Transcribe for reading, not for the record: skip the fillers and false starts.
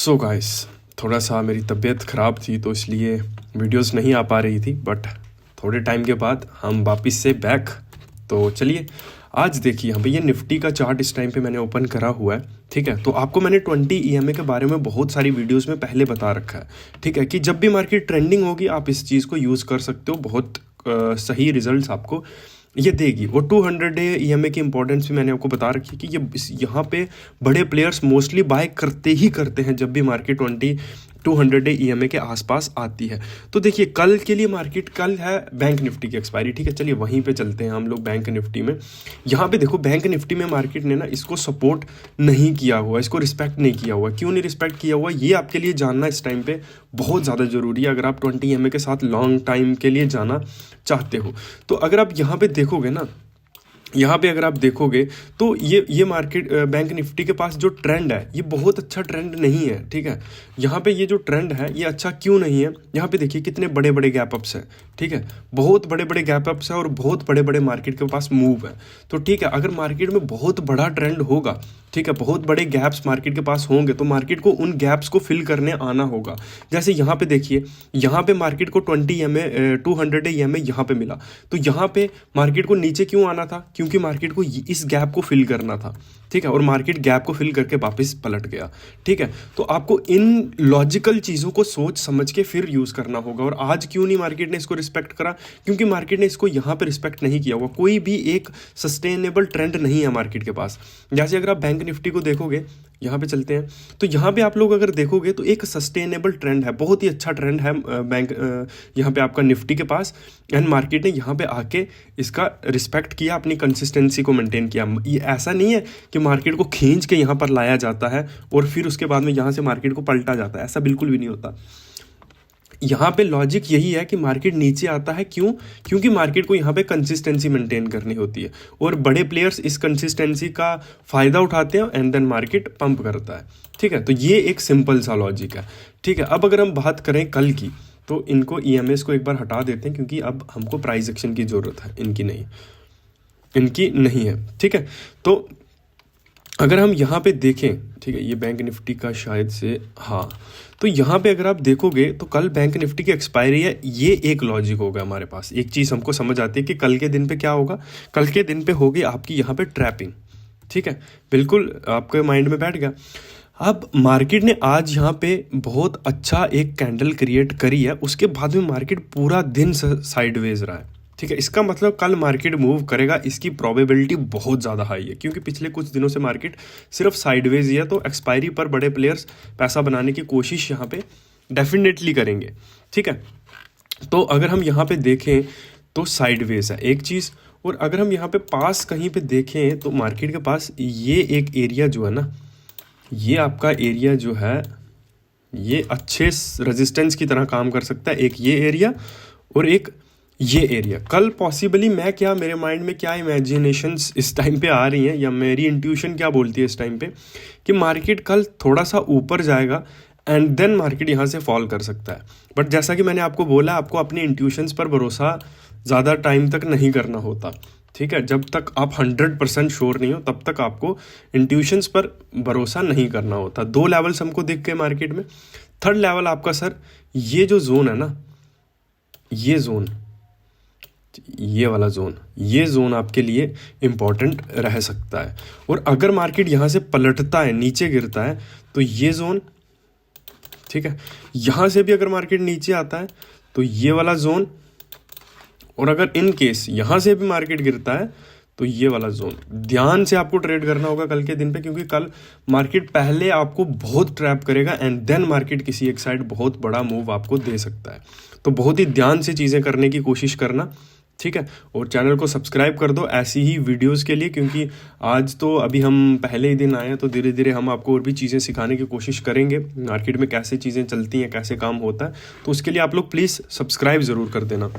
So guys, थोड़ा सा मेरी तबीयत ख़राब थी तो इसलिए वीडियोस नहीं आ पा रही थी, बट थोड़े टाइम के बाद हम वापस से बैक। तो चलिए आज देखिए, यहाँ पे ये निफ्टी का चार्ट इस टाइम पे मैंने ओपन करा हुआ है। ठीक है, तो आपको मैंने 20 EMA के बारे में बहुत सारी वीडियोस में पहले बता रखा है। ठीक है, कि जब भी मार्केट ट्रेंडिंग होगी आप इस चीज़ को यूज़ कर सकते हो, बहुत सही रिजल्ट्स आपको ये देगी। वो 200 डे EMA की इंपॉर्टेंस भी मैंने आपको बता रखी है कि ये यहाँ पे बड़े प्लेयर्स मोस्टली बाय करते ही करते हैं जब भी मार्केट 200 डे EMA के आसपास आती है। तो देखिए कल के लिए मार्केट, कल है बैंक निफ्टी की एक्सपायरी। ठीक है, चलिए वहीं पे चलते हैं हम लोग बैंक निफ्टी में। यहाँ पे देखो बैंक निफ्टी में मार्केट ने ना इसको सपोर्ट नहीं किया हुआ, इसको रिस्पेक्ट नहीं किया हुआ। क्यों नहीं रिस्पेक्ट किया हुआ ये आपके लिए जानना इस टाइम पे बहुत ज़्यादा ज़रूरी है, अगर आप 20 EMA के साथ लॉन्ग टाइम के लिए जाना चाहते हो। तो अगर आप यहाँ पे देखोगे ना, यहाँ पे अगर आप देखोगे तो ये मार्केट बैंक निफ्टी के पास जो ट्रेंड है ये बहुत अच्छा ट्रेंड नहीं है। ठीक है, यहाँ पे ये जो ट्रेंड है ये अच्छा क्यों नहीं है, यहाँ पे देखिए कितने बड़े बड़े गैप अप्स हैं। ठीक है, बहुत बड़े बड़े गैप अप्स हैं और बहुत बड़े बड़े मार्केट के पास मूव है। तो ठीक है, अगर मार्केट में बहुत बड़ा ट्रेंड होगा, ठीक है, बहुत बड़े गैप्स मार्केट के पास होंगे तो मार्केट को उन गैप्स को फिल करने आना होगा। जैसे यहाँ पे देखिए, यहाँ पे मार्केट को 200 EMA यहाँ पे मिला, तो यहाँ पे मार्केट को नीचे क्यों आना था, क्योंकि मार्केट को इस गैप को फिल करना था। ठीक है, और मार्केट गैप को फिल करके वापस पलट गया। ठीक है, तो आपको इन लॉजिकल चीज़ों को सोच समझ के फिर यूज़ करना होगा। और आज क्यों नहीं मार्केट ने इसको रिस्पेक्ट करा, क्योंकि मार्केट ने इसको यहाँ पे रिस्पेक्ट नहीं किया हुआ। कोई भी एक सस्टेनेबल ट्रेंड नहीं है मार्केट के पास। जैसे अगर आप बैंक निफ्टी को देखोगे, यहाँ पे चलते हैं, तो यहाँ पे आप लोग अगर देखोगे तो एक सस्टेनेबल ट्रेंड है, बहुत ही अच्छा ट्रेंड है बैंक यहाँ पे आपका निफ्टी के पास। एंड मार्केट ने यहाँ पे आके इसका रिस्पेक्ट किया, अपनी कंसिस्टेंसी को मेंटेन किया। ये ऐसा नहीं है कि मार्केट को खींच के यहाँ पर लाया जाता है और फिर उसके बाद में यहाँ से मार्केट को पलटा जाता है, ऐसा बिल्कुल भी नहीं होता। यहाँ पे लॉजिक यही है कि मार्केट नीचे आता है, क्यों, क्योंकि मार्केट को यहाँ पे कंसिस्टेंसी मेंटेन करनी होती है और बड़े प्लेयर्स इस कंसिस्टेंसी का फ़ायदा उठाते हैं एंड देन मार्केट पंप करता है। ठीक है, तो ये एक सिंपल सा लॉजिक है। ठीक है, अब अगर हम बात करें कल की, तो इनको EMAs को एक बार हटा देते हैं क्योंकि अब हमको प्राइस एक्शन की ज़रूरत है, इनकी नहीं है। ठीक है, तो अगर हम यहाँ पे देखें, ठीक है, ये बैंक निफ्टी का शायद से, हाँ, तो यहाँ पे अगर आप देखोगे तो कल बैंक निफ्टी की एक्सपायरी है। ये एक लॉजिक होगा हमारे पास, एक चीज़ हमको समझ आती है कि कल के दिन पे क्या होगा। कल के दिन पे होगी आपकी यहाँ पे ट्रैपिंग। ठीक है, बिल्कुल आपके माइंड में बैठ गया। अब मार्केट ने आज यहाँ पे बहुत अच्छा एक कैंडल क्रिएट करी है, उसके बाद में मार्केट पूरा दिन साइडवेज रहा है। ठीक है, इसका मतलब कल मार्केट मूव करेगा, इसकी प्रोबेबिलिटी बहुत ज़्यादा हाई है, क्योंकि पिछले कुछ दिनों से मार्केट सिर्फ साइडवेज ही है। तो एक्सपायरी पर बड़े प्लेयर्स पैसा बनाने की कोशिश यहाँ पे डेफिनेटली करेंगे। ठीक है, तो अगर हम यहाँ पे देखें तो साइडवेज है एक चीज़, और अगर हम यहाँ पे पास कहीं पे देखें तो मार्केट के पास ये एक एरिया जो है ना, ये आपका एरिया जो है ये अच्छे रेजिस्टेंस की तरह काम कर सकता है। एक ये एरिया और एक ये एरिया। कल पॉसिबली मेरे माइंड में क्या इमेजिनेशंस इस टाइम पे आ रही हैं, या मेरी इंट्यूशन क्या बोलती है इस टाइम पे, कि मार्केट कल थोड़ा सा ऊपर जाएगा एंड देन मार्केट यहाँ से फॉल कर सकता है। बट जैसा कि मैंने आपको बोला, आपको अपनी इंट्यूशंस पर भरोसा ज़्यादा टाइम तक नहीं करना होता। ठीक है, जब तक आप 100% श्योर नहीं हो तब तक आपको इंट्यूशंस पर भरोसा नहीं करना होता। 2 लेवल्स हमको दिख गए मार्केट में। थर्ड लेवल आपका सर, ये जो जोन है ना, ये जोन, ये वाला जोन, ये जोन आपके लिए इम्पॉर्टेंट रह सकता है। और अगर मार्केट यहाँ से पलटता है, नीचे गिरता है, तो ये जोन, ठीक है, यहाँ से भी अगर मार्केट नीचे आता है तो ये वाला जोन, और अगर इन केस यहाँ से भी मार्केट गिरता है तो ये वाला जोन। ध्यान से आपको ट्रेड करना होगा कल के दिन पे, क्योंकि कल मार्केट पहले आपको बहुत ट्रैप करेगा एंड देन मार्केट किसी एक साइड बहुत बड़ा मूव आपको दे सकता है। तो बहुत ही ध्यान से चीज़ें करने की कोशिश करना। ठीक है, और चैनल को सब्सक्राइब कर दो ऐसी ही वीडियोस के लिए, क्योंकि आज तो अभी हम पहले ही दिन आए हैं, तो धीरे धीरे हम आपको और भी चीज़ें सिखाने की कोशिश करेंगे, मार्केट में कैसे चीज़ें चलती हैं, कैसे काम होता है। तो उसके लिए आप लोग प्लीज़ सब्सक्राइब ज़रूर कर देना।